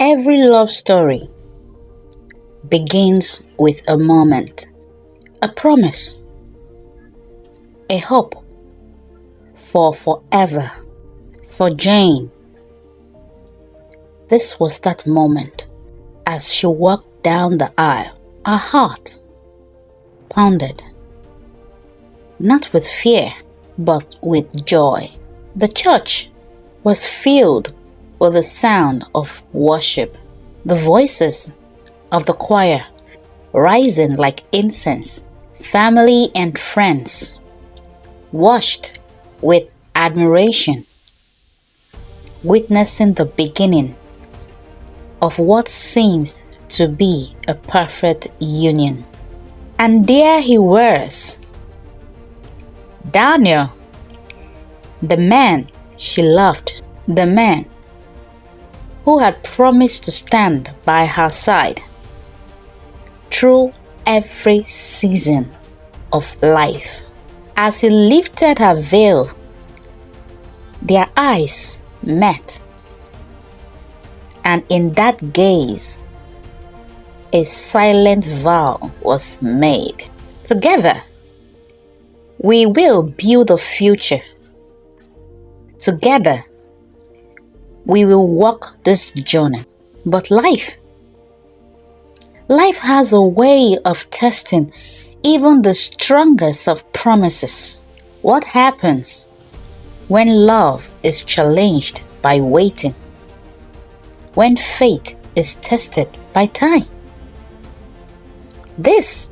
Every love story begins with a moment, a promise, a hope for forever. For Jane, this was that moment. As she walked down the aisle, her heart pounded, not with fear, but with joy. The church was filled with the sound of worship, the voices of the choir rising like incense. Family and friends watched with admiration, witnessing the beginning of what seems to be a perfect union. And there he was, Daniel, the man she loved, the man who had promised to stand by her side through every season of life. As he lifted her veil, their eyes met, and in that gaze, a silent vow was made. Together, we will build a future. Together, we will walk this journey. But life has a way of testing even the strongest of promises. What happens when love is challenged by waiting? When faith is tested by time? This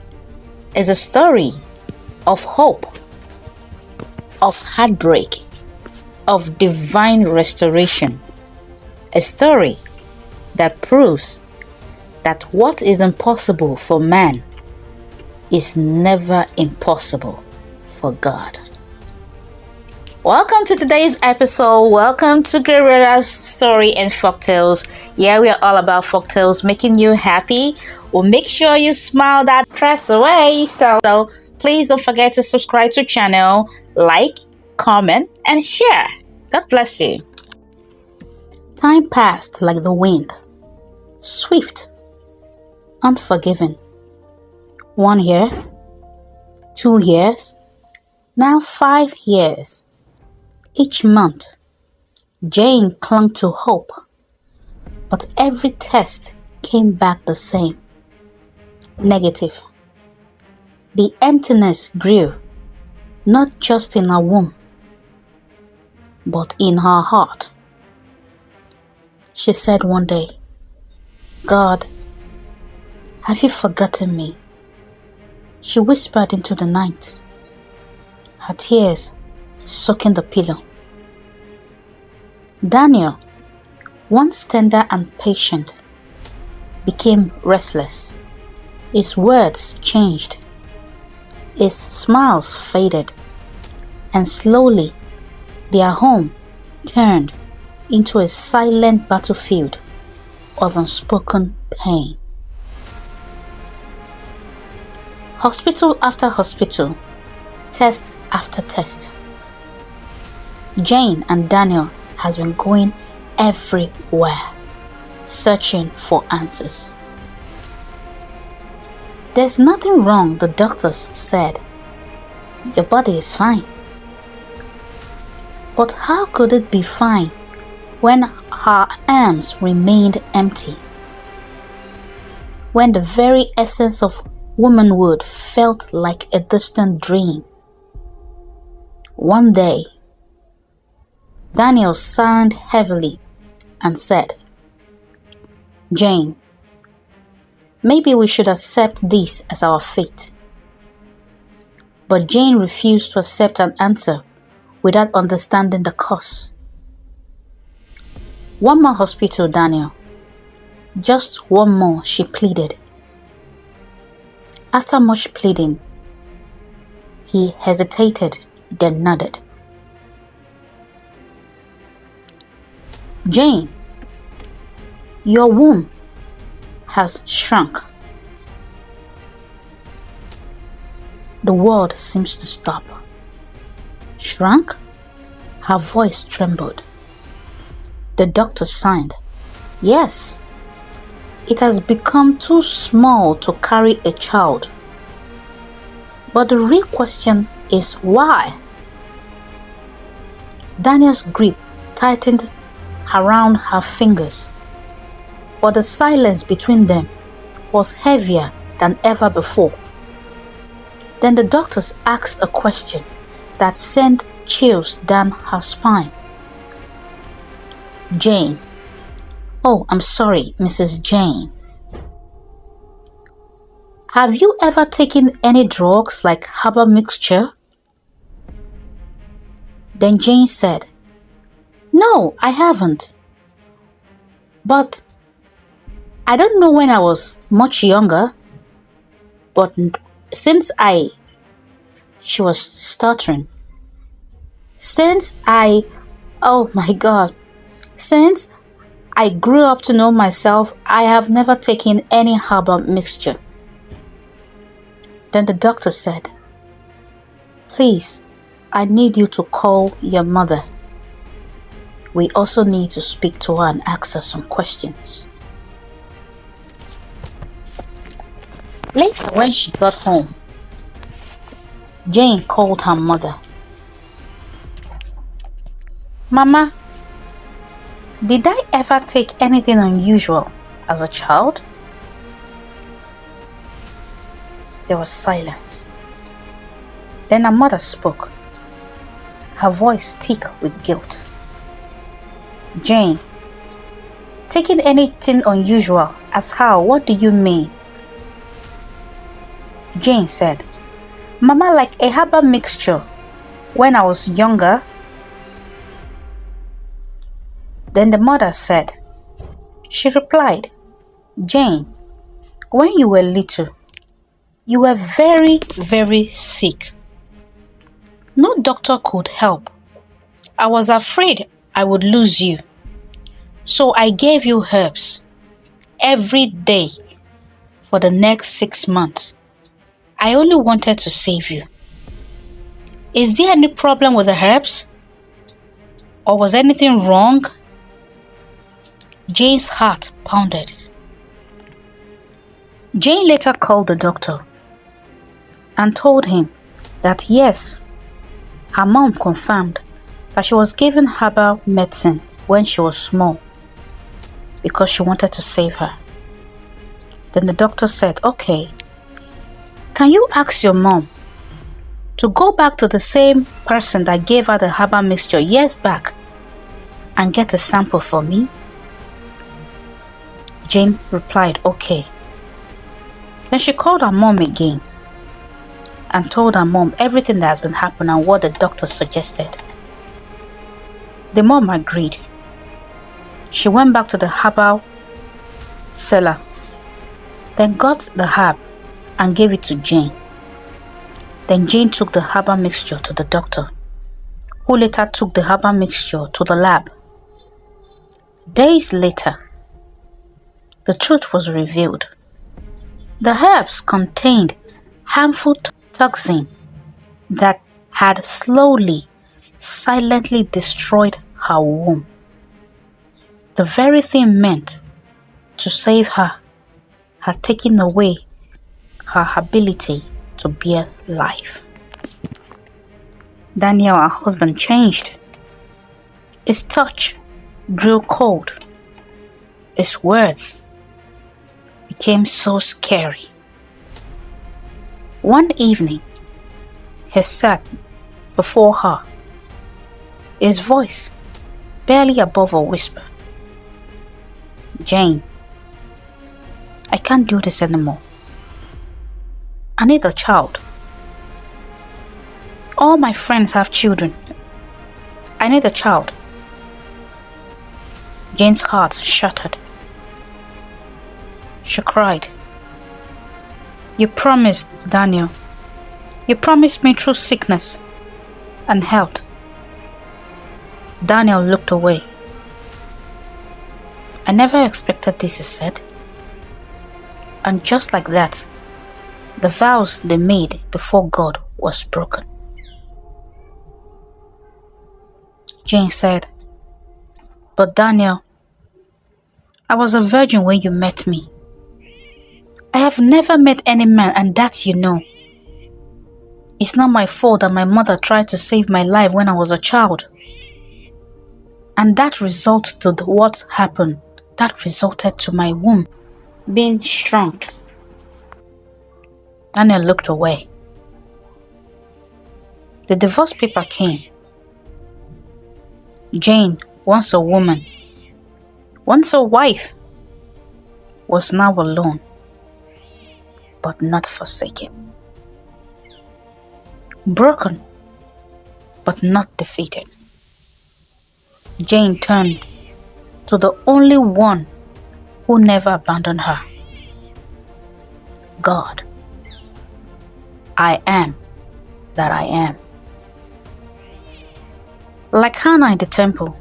is a story of hope, of heartbreak, of divine restoration. A story that proves that what is impossible for man is never impossible for God. Welcome to today's episode. Welcome to Gabriella's Story and Folktales. Yeah, we are all about folktales, making you happy. We'll make sure you smile that stress away. So please don't forget to subscribe to the channel, like, comment, and share. God bless you. Time passed like the wind, swift, unforgiving. 1 year, 2 years, now 5 years. Each month, Jane clung to hope, but every test came back the same. Negative. The emptiness grew, not just in her womb, but in her heart. She said one day, "God, have you forgotten me?" She whispered into the night, her tears soaking the pillow. Daniel, once tender and patient, became restless. His words changed. His smiles faded, and slowly their home turned into a silent battlefield of unspoken pain. Hospital after hospital, test after test. Jane and Daniel has been going everywhere, searching for answers. "There's nothing wrong," the doctors said. "Your body is fine." But how could it be fine when her arms remained empty? When the very essence of womanhood felt like a distant dream? One day, Daniel sighed heavily and said, "Jane, maybe we should accept this as our fate." But Jane refused to accept an answer without understanding the cause. "One more hospital, Daniel. Just one more," she pleaded. After much pleading, he hesitated, then nodded. "Jane, your womb has shrunk." The world seems to stop. "Shrunk?" Her voice trembled. The doctor signed. "Yes, it has become too small to carry a child. But the real question is why? Daniel's grip tightened around her fingers, but the silence between them was heavier than ever before. Then the doctors asked a question that sent chills down her spine. Jane. Oh, I'm sorry, Mrs. Jane. Have you ever taken any drugs like herbal mixture? Then Jane said, No, I haven't. But I don't know when I was much younger, but she was stuttering. Oh my God, since I grew up to know myself, I have never taken any herbal mixture. Then the doctor said, Please, I need you to call your mother. We also need to speak to her and ask her some questions. Later, when she got home, Jane called her mother. Mama, did I ever take anything unusual as a child? There was silence. Then her mother spoke, her voice thick with guilt. Jane, taking anything unusual as how? What do you mean? Jane said, Mama, like a herbal mixture when I was younger. Then the mother said, She replied, Jane, when you were little, you were very, very sick. No doctor could help. I was afraid I would lose you. So I gave you herbs every day for the next 6 months. I only wanted to save you. Is there any problem with the herbs? Or was anything wrong? Jane's heart pounded. Jane later called the doctor and told him that yes, her mom confirmed that she was given herbal medicine when she was small because she wanted to save her. Then the doctor said, Okay, can you ask your mom to go back to the same person that gave her the herbal mixture years back and get a sample for me? Jane replied, Okay. Then she called her mom again and told her mom everything that has been happening and what the doctor suggested. The mom agreed. She went back to the herbal seller, then got the herb and gave it to Jane. Then Jane took the herbal mixture to the doctor, who later took the herbal mixture to the lab. Days later, the truth was revealed. The herbs contained harmful toxin that had slowly, silently destroyed her womb. The very thing meant to save her had taken away her ability to bear life. Daniel, her husband, changed. His touch grew cold. His words became so scary. One evening, he sat before her, his voice barely above a whisper. Jane, I can't do this anymore. I need a child. All my friends have children. I need a child. Jane's heart shattered. She cried. You promised, Daniel. You promised me through sickness and health. Daniel looked away. I never expected this, he said. And just like that, the vows they made before God was broken. Jane said, But Daniel, I was a virgin when you met me. I have never met any man, and that you know. It's not my fault that my mother tried to save my life when I was a child. And that resulted to what happened. That resulted to my womb being shrunk. Daniel looked away. The divorce paper came. Jane, once a woman, once a wife, was now alone, but not forsaken. Broken, but not defeated. Jane turned to the only one who never abandoned her. God. I am that I am. Like Hannah in the temple,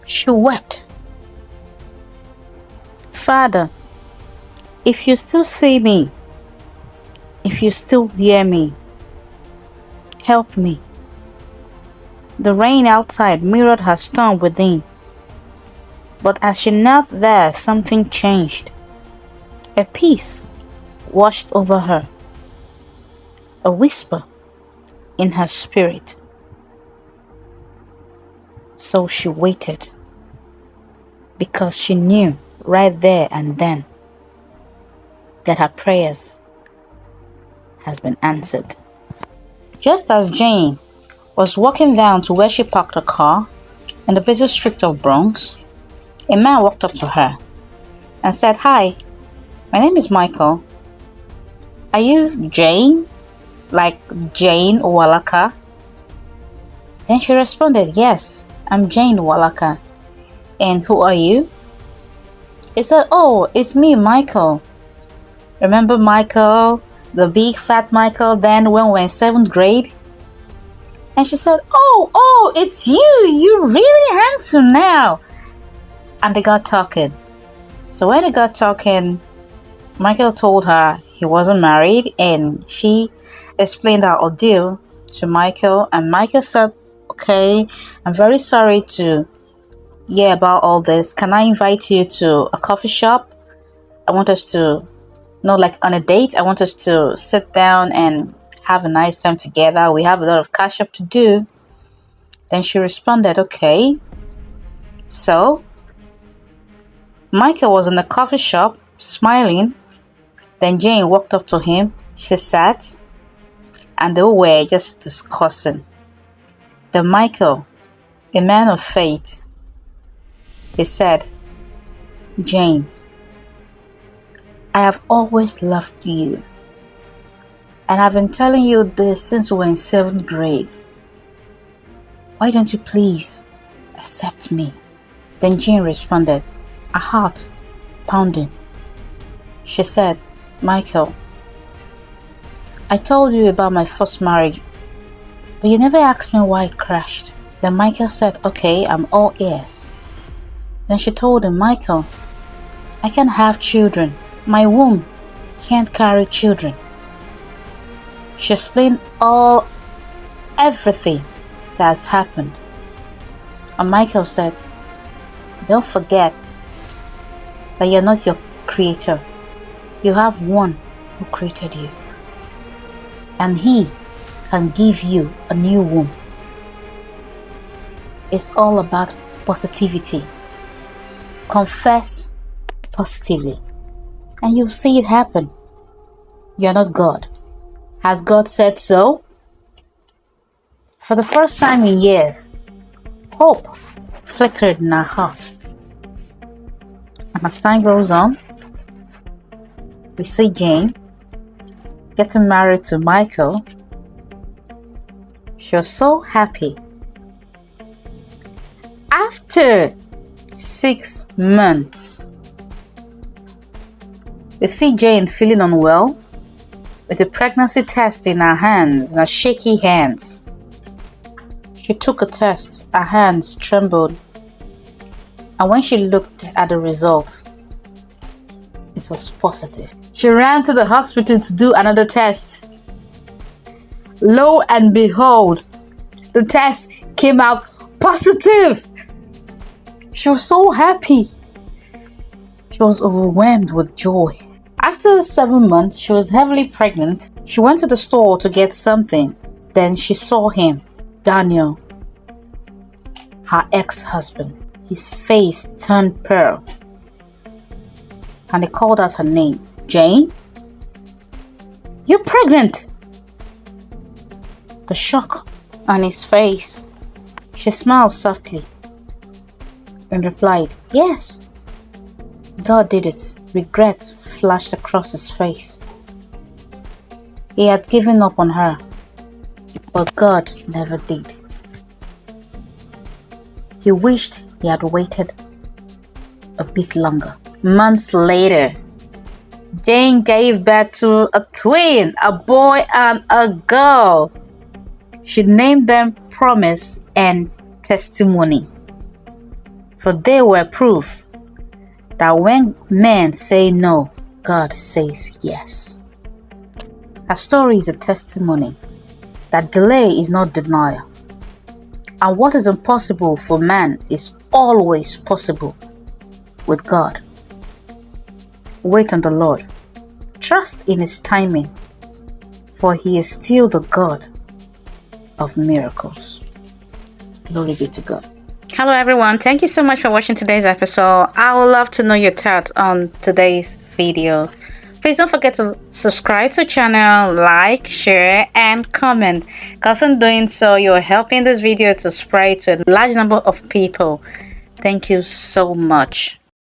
she wept. Father, if you still see me, if you still hear me, help me. The rain outside mirrored her storm within. But as she knelt there, something changed. A peace washed over her. A whisper in her spirit. So she waited, because she knew right there and then that her prayers has been answered. Just as Jane was walking down to where she parked her car in the busy street of Bronx, a man walked up to her and said, "Hi, my name is Michael. Are you Jane? Like Jane Walaka?" Then she responded, "Yes, I'm Jane Walaka. And who are you?" He said, "Oh, it's me, Michael. Remember Michael, the big fat Michael, then when we were in 7th grade?" And she said, Oh, it's you. You're really handsome now." And they got talking. So when they got talking, Michael told her he wasn't married, and she explained her ordeal to Michael. And Michael said, "Okay, I'm very sorry to hear about all this. Can I invite you to a coffee shop? I want us to, like on a date. I want us to sit down and have a nice time together. We have a lot of catch up to do." Then she responded, "Okay." So Michael was in the coffee shop smiling. Then Jane walked up to him. She sat and they were just discussing. Then Michael, a man of faith, he said, "Jane, I have always loved you. And I've been telling you this since we were in 7th grade. Why don't you please accept me?" Then Jane responded, her heart pounding. She said, "Michael, I told you about my first marriage, but you never asked me why it crashed." Then Michael said, "Okay, I'm all ears." Then she told him, "Michael, I can't have children. My womb can't carry children." She explained everything that has happened. And Michael said, "Don't forget that you're not your creator. You have one who created you. And he can give you a new womb. It's all about positivity. Confess positively, and you'll see it happen. You're not God. Has God said so?" For the first time in years, hope flickered in her heart. And as time goes on, we see Jane getting married to Michael. She was so happy. After 6 months, we see Jane feeling unwell with a pregnancy test in her hands, in her shaky hands. She took a test. Her hands trembled. And when she looked at the result, it was positive. She ran to the hospital to do another test. Lo and behold, the test came out positive. She was so happy. She was overwhelmed with joy. After 7 months, she was heavily pregnant. She went to the store to get something. Then she saw him, Daniel, her ex-husband. His face turned pale, and he called out her name. Jane? You're pregnant! The shock on his face. She smiled softly and replied, yes. God did it. Regret flashed across his face. He had given up on her, but God never did. He wished he had waited a bit longer. Months later, Jane gave birth to a twin, a boy and a girl. She named them Promise and Testimony, for they were proof that when men say no, God says yes. Her story is a testimony that delay is not denial, and what is impossible for man is always possible with God. Wait on the Lord. Trust in His timing, for He is still the God of miracles. Glory be to God. Hello everyone, thank you so much for watching today's episode. I would love to know your thoughts on today's video. Please don't forget to subscribe to the channel, like, share and comment, because in doing so you're helping this video to spread to a large number of people. Thank you so much.